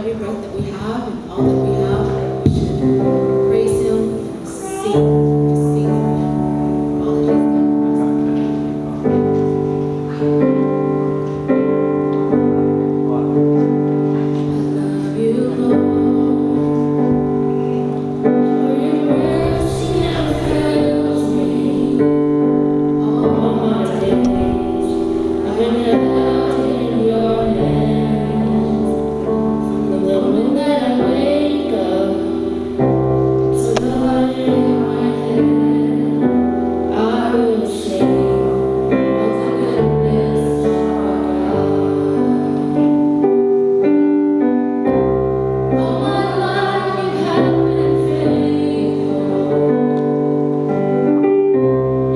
every breath that we have and all that we have, we should praise Him and sing for Him, all that He's done for us. I love you, Lord, for your mercy never fails me. All my days I've been held in your hands. From the moment that I wake up to the light of my head, I will sing of the goodness of God. All my life you have been faithful,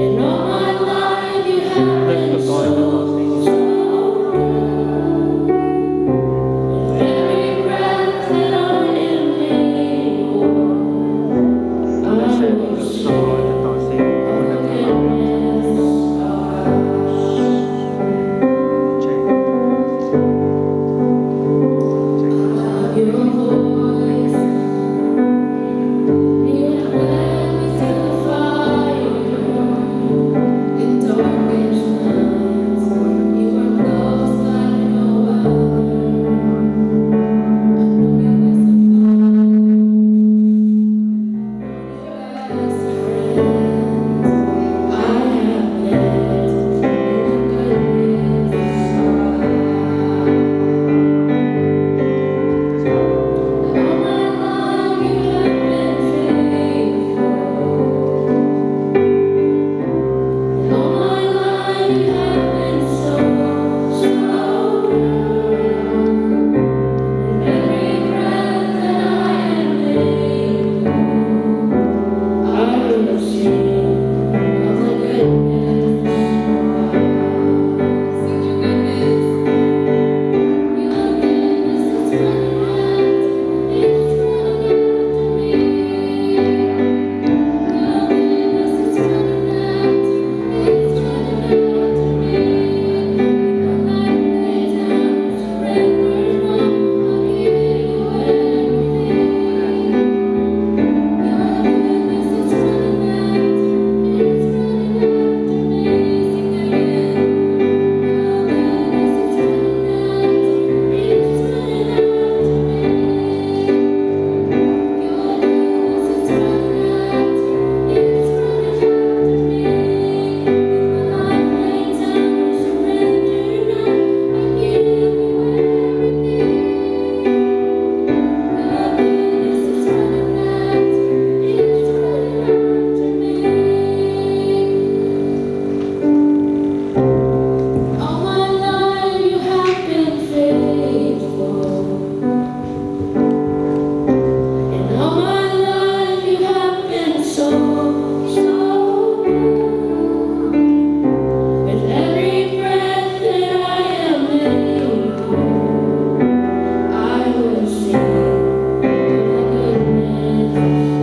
and all my life you have been so good. With every breath that I am able, I will sing of the goodness of your voice. You have led me through the fire in darkest nights. You are close like no other. I know you as a father, as a friend. I have lived in the goodness of God. All my life you have been faithful, and all my life you have been so good. With every breath that I am able, I will sing of the goodness of God. Sing your goodness. Your goodness is running after, it's running after me. Your goodness is running after, it's running after me. When my life lays down, surrender now, I'll give you everything. Your goodness is running after, it's running after me. Sing that again. Your goodness is running after, it's running after me. Your goodness is running after, it's running after me. With my life laid down, I surrender now. I give you everything. Your goodness is running after, it's running after me. All my life you have been faithful, and all my life you have been so good. With every breath that I am able, I will sing of the goodness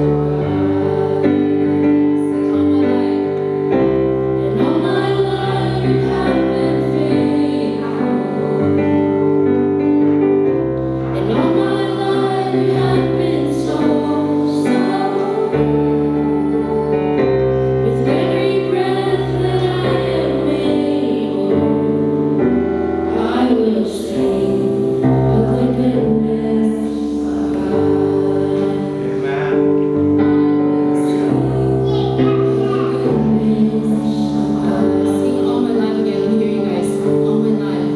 of God. Sing all my life, and all my life you have been faithful, and all my life you have been so good. With every breath that I am able, I will sing of the goodness of God. I will sing of the goodness of God. Sing all my life again. Let me hear you guys. All my life.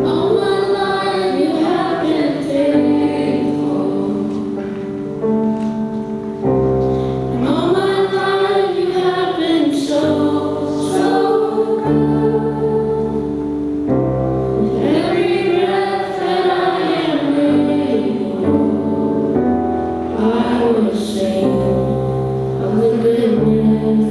All my life you have been faithful, and all my life you have been so good. With every breath that I am able, I will sing of the goodness